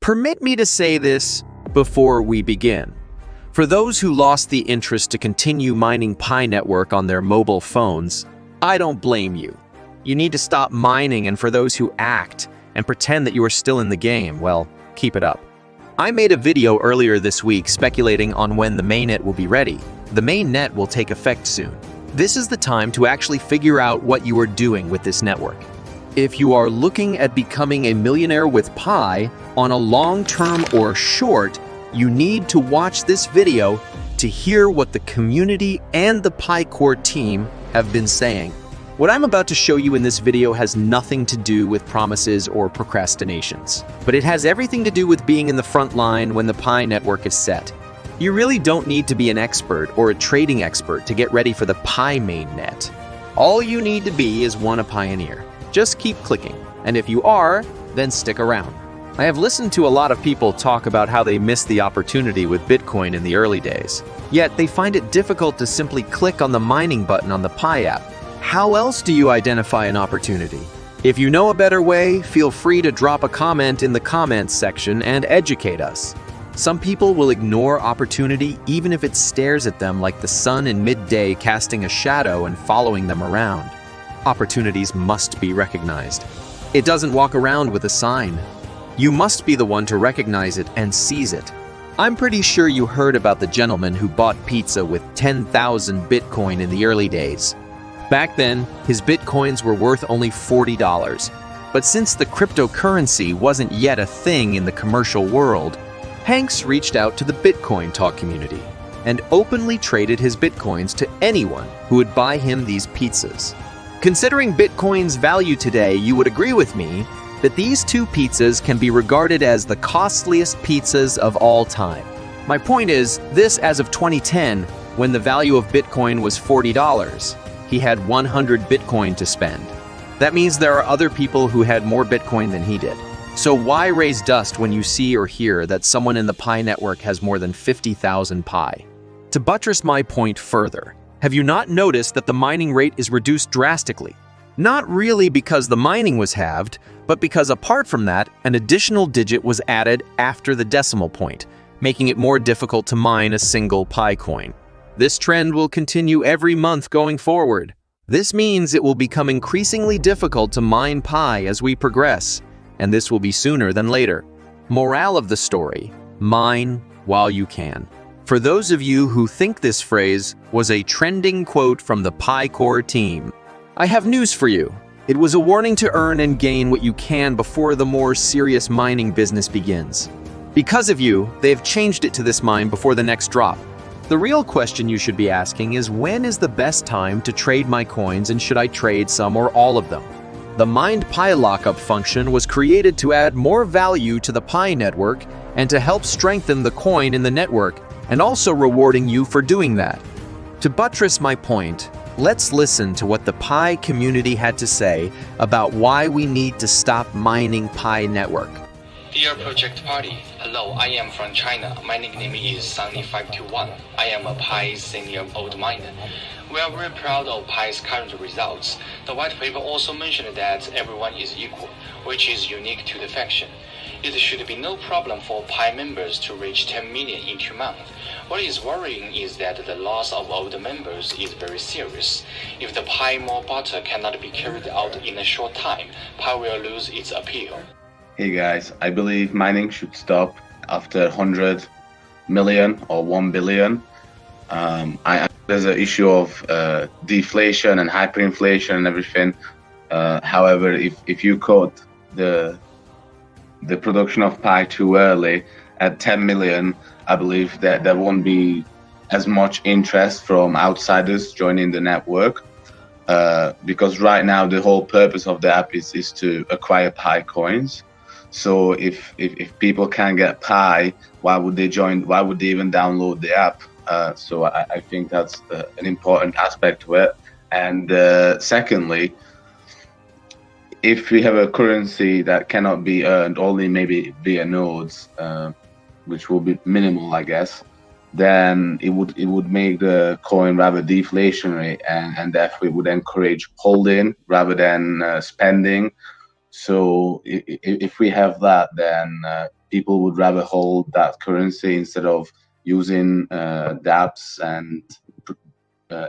Permit me to say this before we begin. For those who lost the interest to continue mining Pi Network on their mobile phones, I don't blame you. You need to stop mining, and for those who act and pretend that you are still in the game, well, keep it up. I made a video earlier this week speculating on when the mainnet will be ready. The mainnet will take effect soon. This is the time to actually figure out what you are doing with this network. If you are looking at becoming a millionaire with Pi on a long-term or short, you need to watch this video to hear what the community and the Pi Core team have been saying. What I'm about to show you in this video has nothing to do with promises or procrastinations, but it has everything to do with being in the front line when the Pi network is set. You really don't need to be an expert or a trading expert to get ready for the Pi mainnet. All you need to be is a pioneer. Just keep clicking, and if you are, then stick around. I have listened to a lot of people talk about how they missed the opportunity with Bitcoin in the early days, yet they find it difficult to simply click on the mining button on the Pi app. How else do you identify an opportunity? If you know a better way, feel free to drop a comment in the comments section and educate us. Some people will ignore opportunity even if it stares at them like the sun in midday, casting a shadow and following them around. Opportunities must be recognized. It doesn't walk around with a sign. You must be the one to recognize it and seize it. I'm pretty sure you heard about the gentleman who bought pizza with 10,000 Bitcoin in the early days. Back then, his Bitcoins were worth only $40. But since the cryptocurrency wasn't yet a thing in the commercial world, Hanks reached out to the Bitcoin Talk community and openly traded his Bitcoins to anyone who would buy him these pizzas. Considering Bitcoin's value today, you would agree with me that these two pizzas can be regarded as the costliest pizzas of all time. My point is, this as of 2010, when the value of Bitcoin was $40. He had 100 Bitcoin to spend. That means there are other people who had more Bitcoin than he did. So why raise dust when you see or hear that someone in the Pi network has more than 50,000 Pi? To buttress my point further, have you not noticed that the mining rate is reduced drastically? Not really because the mining was halved, but because apart from that, an additional digit was added after the decimal point, making it more difficult to mine a single Pi coin. This trend will continue every month going forward. This means it will become increasingly difficult to mine Pi as we progress, and this will be sooner than later. Morale of the story: mine while you can. For those of you who think this phrase was a trending quote from the Pi Core team, I have news for you. It was a warning to earn and gain what you can before the more serious mining business begins. Because of you, they have changed it to this mine before the next drop. The real question you should be asking is, when is the best time to trade my coins, and should I trade some or all of them? The mined Pi lockup function was created to add more value to the Pi network and to help strengthen the coin in the network, and also rewarding you for doing that. To buttress my point, let's listen to what the Pi community had to say about why we need to stop mining Pi network. Dear Project Party, hello, I am from China. My nickname is Sunny521. I am a Pi senior old miner. We are very proud of Pi's current results. The white paper also mentioned that everyone is equal, which is unique to the faction. It should be no problem for Pi members to reach 10 million in 2 months. What is worrying is that the loss of old members is very serious. If the Pi more butter cannot be carried out in a short time, Pi will lose its appeal. Hey guys, I believe mining should stop after 100 million or 1 billion. There's an issue of deflation and hyperinflation and everything. However, if you cut the production of Pi too early at 10 million, I believe that there won't be as much interest from outsiders joining the network. Because right now the whole purpose of the app is to acquire Pi coins. So if people can't get Pi, why would they join? Why would they even download the app? So I think that's an important aspect to it. And secondly, if we have a currency that cannot be earned only maybe via nodes, which will be minimal, I guess, then it would make the coin rather deflationary, and therefore it would encourage holding rather than spending, So if we have that, then people would rather hold that currency instead of using dApps and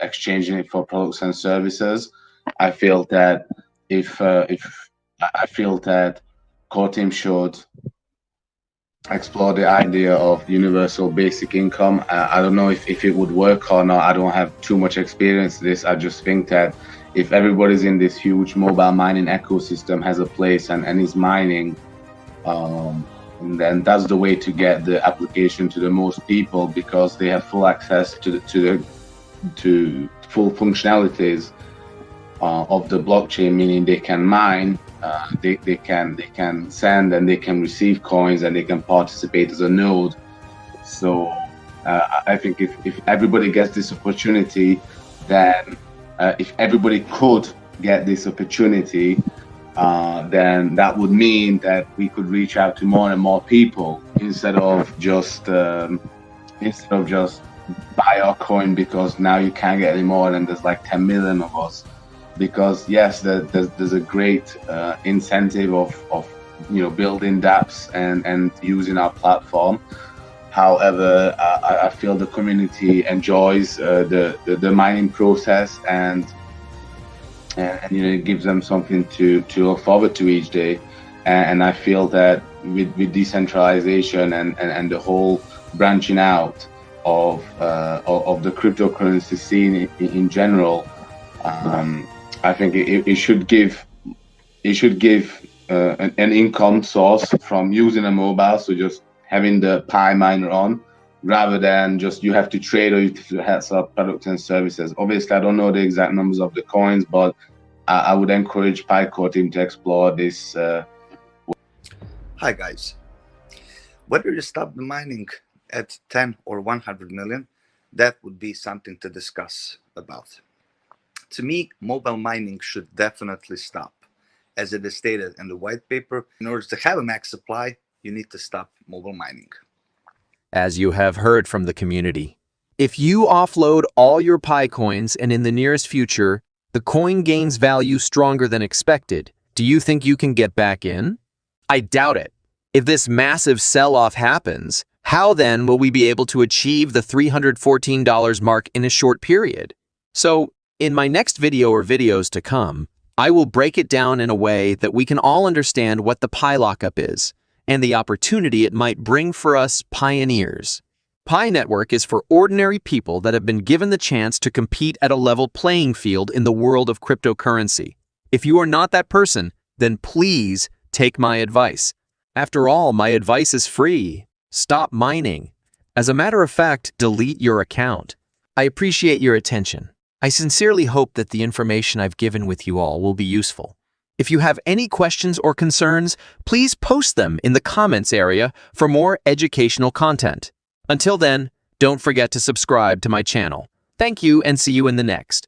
exchanging it for products and services. I feel that if I feel that core team should explore the idea of universal basic income. I don't know if it would work or not. I don't have too much experience in this. I just think that if everybody's in this huge mobile mining ecosystem has a place and is mining, and then that's the way to get the application to the most people, because they have full access to full functionalities of the blockchain, meaning they can mine, they can send and they can receive coins and they can participate as a node. So I think if everybody gets this opportunity, then if everybody could get this opportunity, then that would mean that we could reach out to more and more people instead of just buy our coin because now you can't get any more and there's like 10 million of us. Because yes, there's a great incentive of building dApps and using our platform. However, I feel the community enjoys the mining process and it gives them something to look forward to each day. And I feel that with decentralization and the whole branching out of the cryptocurrency scene in general, I think it should give an income source from using a mobile, so just having the Pi miner on, rather than just you have to trade or you have to sell products and services. Obviously, I don't know the exact numbers of the coins, but I would encourage Pi core team to explore this. Hi guys, whether you stop the mining at 10 or 100 million, that would be something to discuss about. To me, mobile mining should definitely stop. As it is stated in the white paper, in order to have a max supply, you need to stop mobile mining. As you have heard from the community, if you offload all your Pi coins and in the nearest future, the coin gains value stronger than expected, do you think you can get back in? I doubt it. If this massive sell-off happens, how then will we be able to achieve the $314 mark in a short period? So, in my next video or videos to come, I will break it down in a way that we can all understand what the Pi lockup is and the opportunity it might bring for us pioneers. Pi Network is for ordinary people that have been given the chance to compete at a level playing field in the world of cryptocurrency. If you are not that person, then please take my advice. After all, my advice is free. Stop mining. As a matter of fact, delete your account. I appreciate your attention. I sincerely hope that the information I've given with you all will be useful. If you have any questions or concerns, please post them in the comments area for more educational content. Until then, don't forget to subscribe to my channel. Thank you and see you in the next.